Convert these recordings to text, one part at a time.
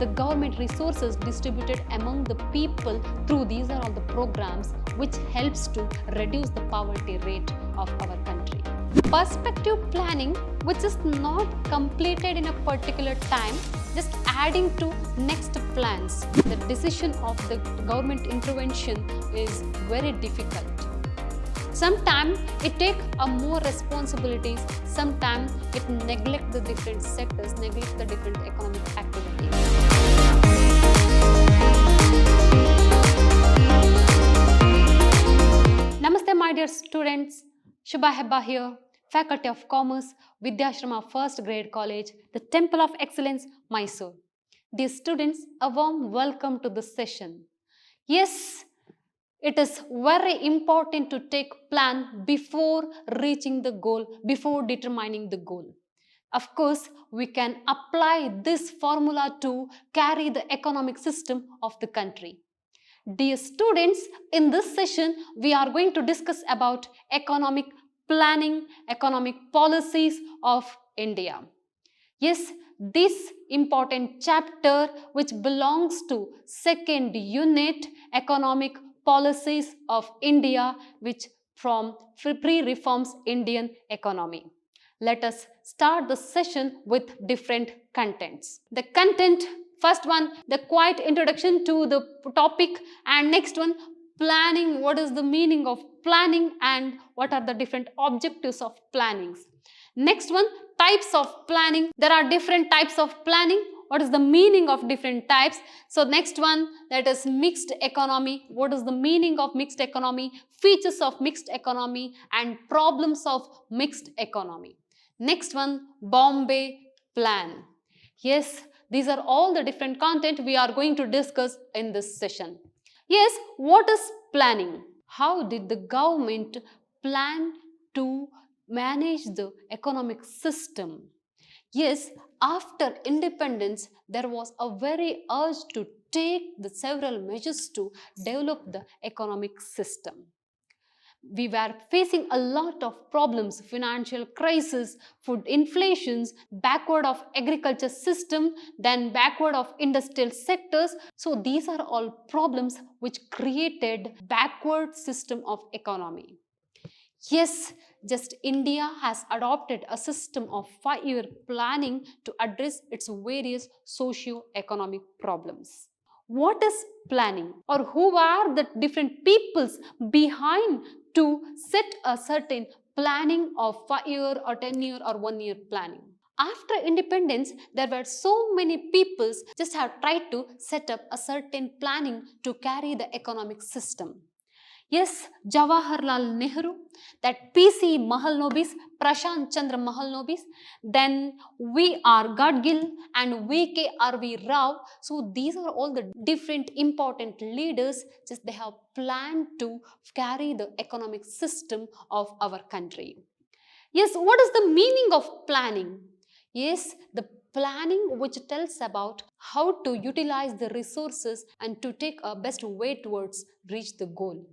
the government resources distributed among the people through these are all the programs which helps to reduce the poverty rate of our country. Perspective planning, which is not completed in a particular time, just adding to next plans. The decision of the government intervention is very difficult. Sometimes it takes more responsibilities, sometimes it neglects the different sectors, neglects the different economic activities. Namaste my dear students, Shubha Hebba here, Faculty of Commerce, Vidhyaashram First Grade College, the Temple of Excellence, Mysuru. Dear students, a warm welcome to this session. Yes, it is very important to take plan before reaching the goal, before determining the goal. Of course, we can apply this formula to carry the economic system of the country. Dear students, in this session, we are going to discuss about economic planning, economic policies of India. Yes, this important chapter which belongs to second unit, economic policies of India, which from pre-reforms Indian economy. Let us start the session with different contents. The content, first one, the quiet introduction to the topic, and next one, planning, what is the meaning of planning and what are the different objectives of plannings. Next one, types of planning. There are different types of planning. What is the meaning of different types? So next one, that is mixed economy. What is the meaning of mixed economy? Features of mixed economy and problems of mixed economy. Next one, Bombay plan. Yes, these are all the different content we are going to discuss in this session. Yes, what is planning? How did the government plan to manage the economic system? Yes, after independence, there was a very urge to take the several measures to develop the economic system. We were facing a lot of problems, financial crisis, food inflations, backward of agriculture system, then backward of industrial sectors. So these are all problems which created backward system of economy. Yes, just India has adopted a system of 5-year planning to address its various socio-economic problems. What is planning, or who are the different peoples behind to set a certain planning of 5-year or 10-year or 1-year planning? After independence, there were so many peoples just have tried to set up a certain planning to carry the economic system. Yes, Jawaharlal Nehru, that P.C. Mahalanobis, Prashant Chandra Mahalanobis, then V.R. Gadgil and V.K.R.V. Rao. So these are all the different important leaders, just they have planned to carry the economic system of our country. Yes, what is the meaning of planning? Yes, the planning which tells about how to utilize the resources and to take a best way towards reach the goal.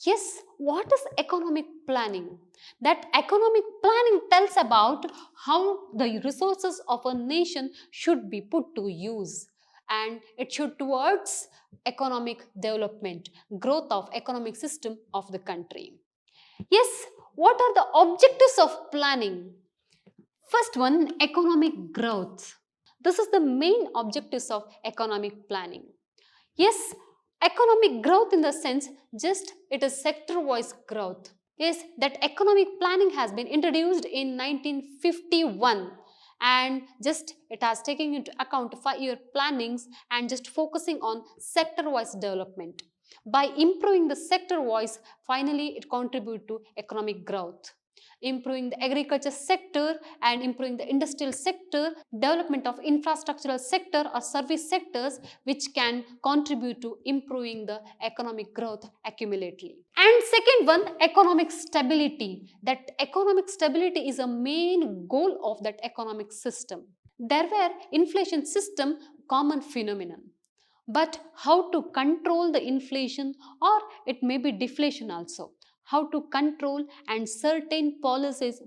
Yes, what is economic planning? That economic planning tells about how the resources of a nation should be put to use, and it should towards economic development, growth of economic system of the country. Yes, what are the objectives of planning? First one, economic growth. This is the main objectives of economic planning. Yes, economic growth in the sense just it is sector-wise growth. Yes, that economic planning has been introduced in 1951 and just it has taken into account 5-year plannings and just focusing on sector-wise development. By improving the sector-wise, finally it contributes to economic growth. Improving the agriculture sector and improving the industrial sector, development of infrastructural sector or service sectors which can contribute to improving the economic growth accumulately. And second one, economic stability. That economic stability is a main goal of that economic system. There were inflation system common phenomenon. But how to control the inflation, or it may be deflation also. How to control and certain policies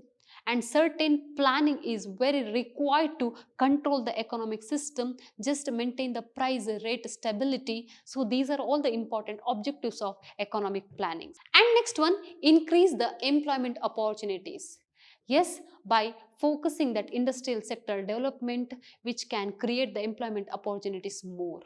and certain planning is very required to control the economic system, just maintain the price rate stability. So these are all the important objectives of economic planning. And next one, increase the employment opportunities. Yes, by focusing that industrial sector development, which can create the employment opportunities more.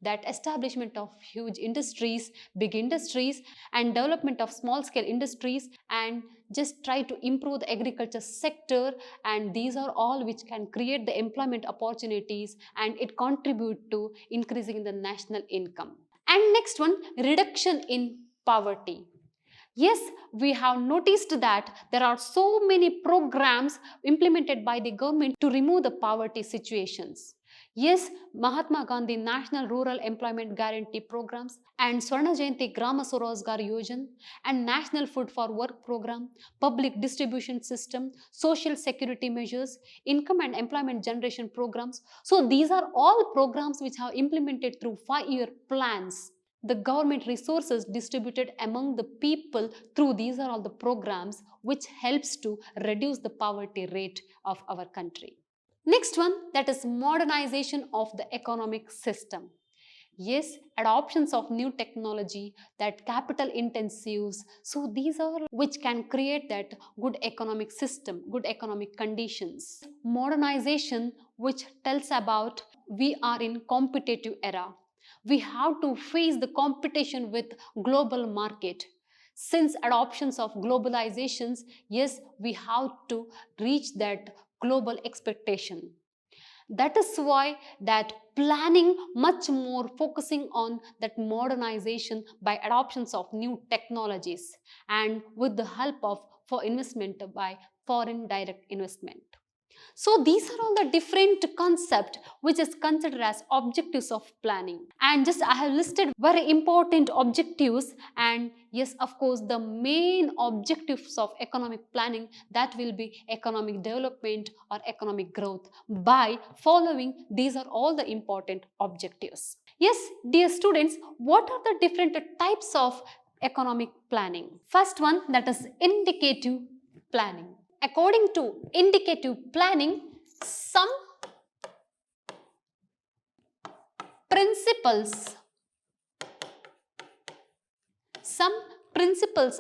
That establishment of huge industries, big industries, and development of small scale industries, and just try to improve the agriculture sector, and these are all which can create the employment opportunities, and it contribute to increasing the national income. And next one, reduction in poverty. Yes, we have noticed that there are so many programs implemented by the government to remove the poverty situations. Yes, Mahatma Gandhi National Rural Employment Guarantee Programs and Swarna Jayanti Grama Swarozgar Yojana and National Food for Work Program, Public Distribution System, Social Security Measures, Income and Employment Generation Programs. So these are all programs which have implemented through 5-year plans. The government resources distributed among the people through these are all the programs which helps to reduce the poverty rate of our country. Next one, that is modernization of the economic system. Yes, adoptions of new technology, that capital intensives. So these are which can create that good economic system, good economic conditions. Modernization which tells about we are in competitive era. We have to face the competition with global market. Since adoptions of globalizations, yes, we have to reach that global expectation. That is why that planning much more focusing on that modernization by adoptions of new technologies and with the help of for investment by foreign direct investment. So these are all the different concepts which is considered as objectives of planning. And just I have listed very important objectives, and yes, of course, the main objectives of economic planning, that will be economic development or economic growth by following these are all the important objectives. Yes, dear students, what are the different types of economic planning? First one, that is indicative planning. According to indicative planning, some principles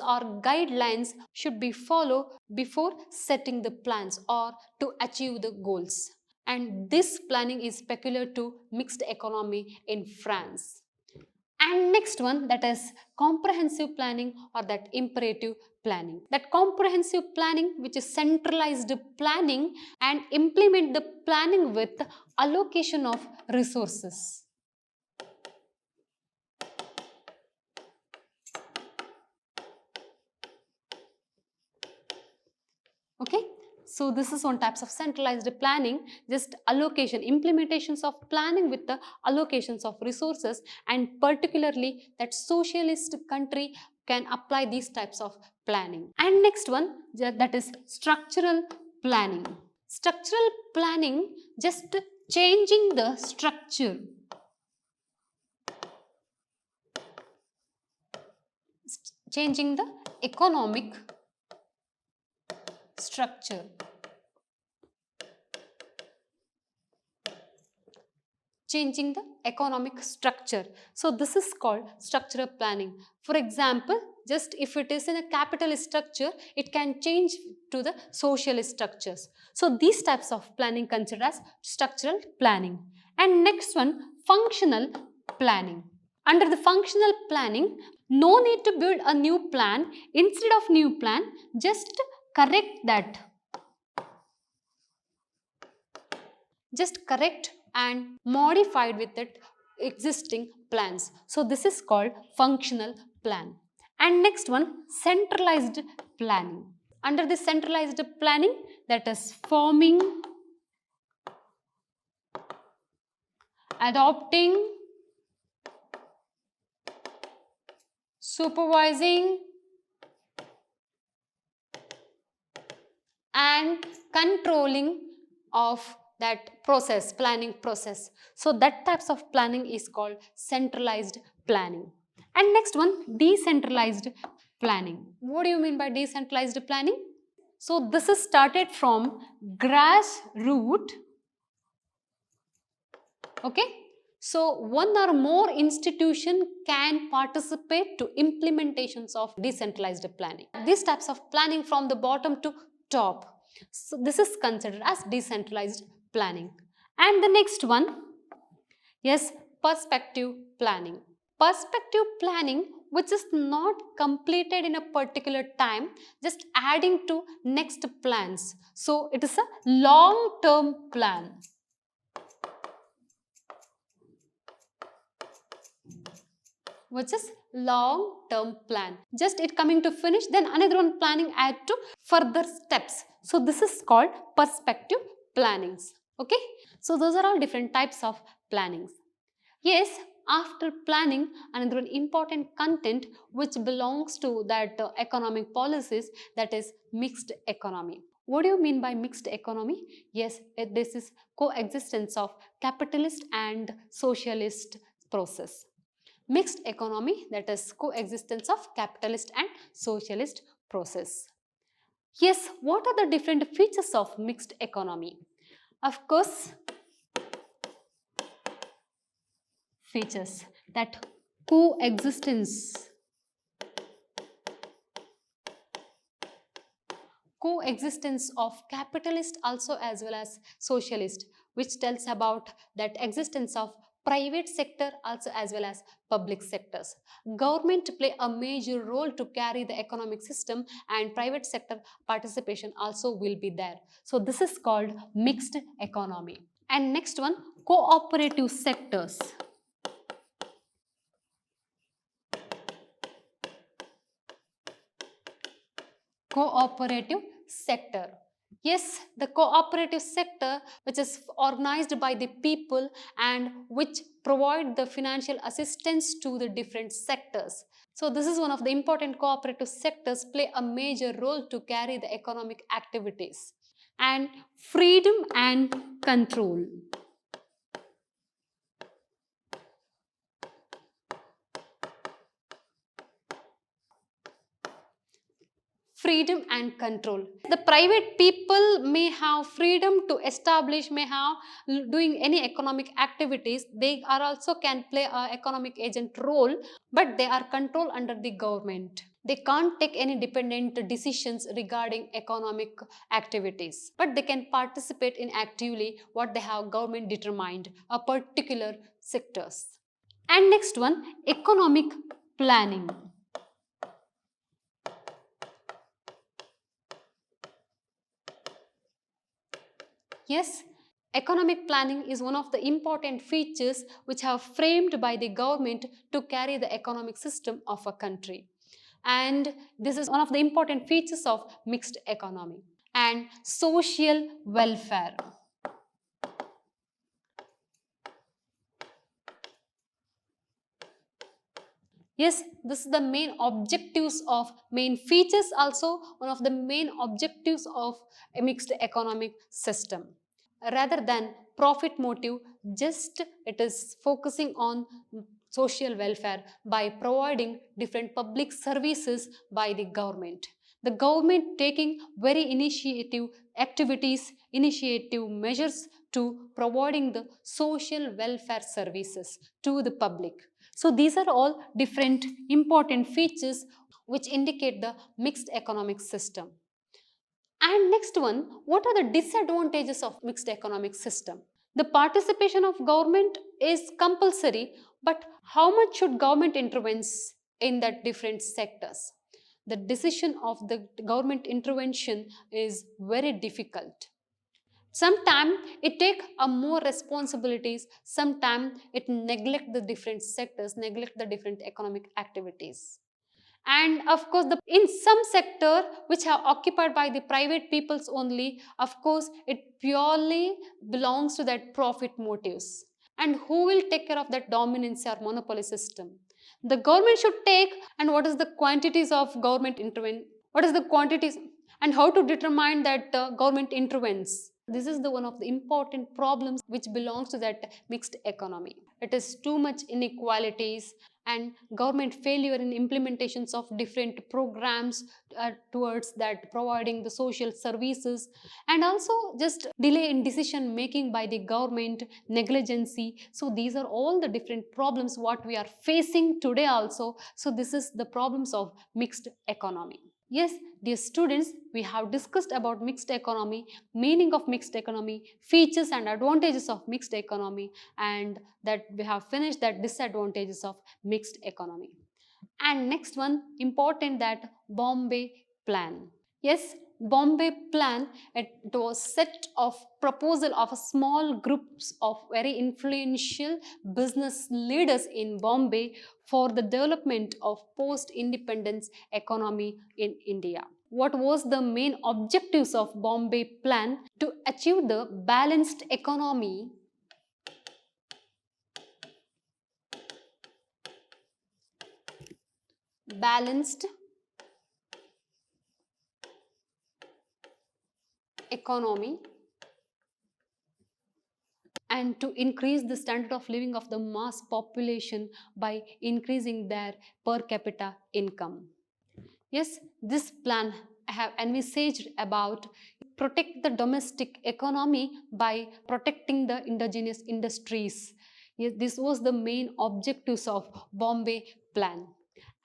or guidelines should be followed before setting the plans or to achieve the goals. And this planning is peculiar to mixed economy in France. And next one, that is comprehensive planning or that imperative planning. That comprehensive planning which is centralized planning and implement the planning with allocation of resources. Okay. So this is one types of centralized planning, just allocation, implementations of planning with the allocations of resources, and particularly that socialist country can apply these types of planning. And next one, that is structural planning. Structural planning, just changing the structure. Changing the economic structure. Changing the economic structure. So this is called structural planning. For example, just if it is in a capitalist structure, it can change to the socialist structures. So these types of planning considered as structural planning. And next one, functional planning. Under the functional planning, no need to build a new plan. Instead of new plan, just correct that. Just correct and modified with it existing plans. So this is called functional plan. And next one, centralized planning. Under the centralized planning, that is forming, adopting, supervising, and controlling of that process, planning process. So that types of planning is called centralized planning. And next one, decentralized planning. What do you mean by decentralized planning? So this is started from grassroots. Okay. So one or more institution can participate to implementations of decentralized planning. These types of planning from the bottom to top. So this is considered as decentralized planning. And the next one, yes, perspective planning. Perspective planning, which is not completed in a particular time, just adding to next plans. So it is a long-term plan. Which is long-term plan. Just it coming to finish, then another one planning add to further steps. So this is called perspective plannings. Okay. So those are all different types of plannings. Yes, after planning, another important content which belongs to that economic policies, that is mixed economy. What do you mean by mixed economy? Yes, this is coexistence of capitalist and socialist process. Mixed economy, that is coexistence of capitalist and socialist process. Yes, what are the different features of mixed economy? Of course, features that coexistence of capitalist also as well as socialist, which tells about that existence of private sector also as well as public sectors. Government play a major role to carry the economic system, and private sector participation also will be there. So this is called mixed economy. And next one, cooperative sectors. Cooperative sector. Yes, the cooperative sector, which is organized by the people and which provide the financial assistance to the different sectors. So this is one of the important cooperative sectors play a major role to carry the economic activities. And freedom and control. Freedom and control. The private people may have freedom to establish, may have doing any economic activities. They are also can play a economic agent role, but they are controlled under the government. They can't take any dependent decisions regarding economic activities, but they can participate in actively what they have government determined a particular sectors. And next one, economic planning. Yes, economic planning is one of the important features which are framed by the government to carry the economic system of a country. And this is one of the important features of mixed economy. And social welfare. Yes, this is the main objectives of, main features also, one of the main objectives of a mixed economic system. Rather than profit motive, just it is focusing on social welfare by providing different public services by the government. The government taking very initiative activities, initiative measures to providing the social welfare services to the public. So these are all different important features which indicate the mixed economic system. And next one, what are the disadvantages of mixed economic system? The participation of government is compulsory, but how much should government intervenes in that different sectors? The decision of the government intervention is very difficult. Sometimes it take a more responsibilities, sometimes it neglect the different sectors, neglect the different economic activities. And of course, in some sector which are occupied by the private peoples only, of course, it purely belongs to that profit motives. And who will take care of that dominance or monopoly system? The government should take, and what is the quantities of government intervene? What is the quantities and how to determine that government intervenes? This is the one of the important problems which belongs to that mixed economy. It is too much inequalities and government failure in implementations of different programs towards that providing the social services, and also just delay in decision making by the government, negligency. So these are all the different problems what we are facing today also. So this is the problems of mixed economy. Yes, dear students, we have discussed about mixed economy, meaning of mixed economy, features and advantages of mixed economy, and that we have finished that disadvantages of mixed economy. And next one, important, that Bombay Plan. Yes, Bombay Plan, it was set of proposal of a small groups of very influential business leaders in Bombay for the development of post-independence economy in India. What was the main objectives of Bombay Plan? To achieve the balanced economy, balanced economy, and to increase the standard of living of the mass population by increasing their per capita income. Yes, this plan I have envisaged about protect the domestic economy by protecting the indigenous industries. Yes, this was the main objectives of Bombay Plan.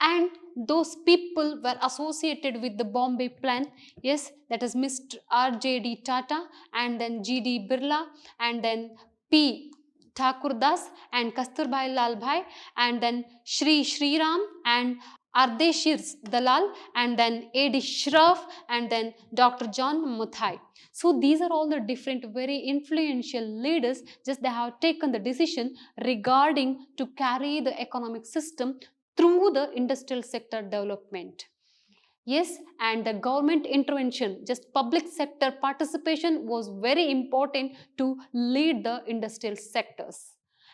And those people were associated with the Bombay Plan. Yes, that is Mr. R.J.D. Tata, and then G.D. Birla, and then P. Thakur Das, and Kasturbai Lalbhai, and then Sri Ram, and Ardeshir Dalal, and then A.D. Shroff, and then Dr. John Muthai. So these are all the different very influential leaders. Just they have taken the decision regarding to carry the economic system through the industrial sector development. Yes, and the government intervention, just public sector participation was very important to lead the industrial sectors,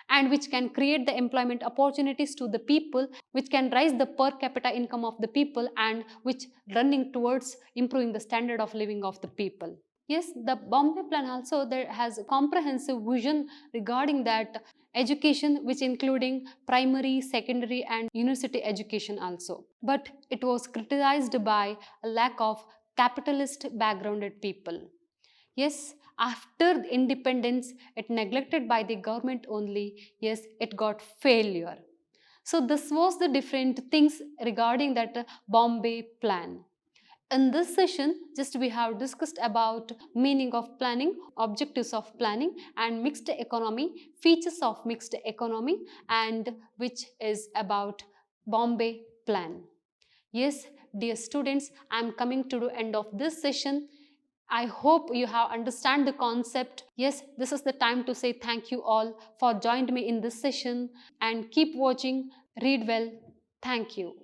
and which can create the employment opportunities to the people, which can raise the per capita income of the people, and which running towards improving the standard of living of the people. Yes, the Bombay Plan also there has a comprehensive vision regarding that education, which including primary, secondary and university education also. But it was criticized by a lack of capitalist backgrounded people. Yes, after independence, it neglected by the government only. Yes, it got failure. So this was the different things regarding that Bombay Plan. In this session, just we have discussed about meaning of planning, objectives of planning, and mixed economy, features of mixed economy, and which is about Bombay Plan. Yes, dear students, I am coming to the end of this session. I hope you have understand the concept. Yes, this is the time to say thank you all for joining me in this session, and keep watching, read well. Thank you.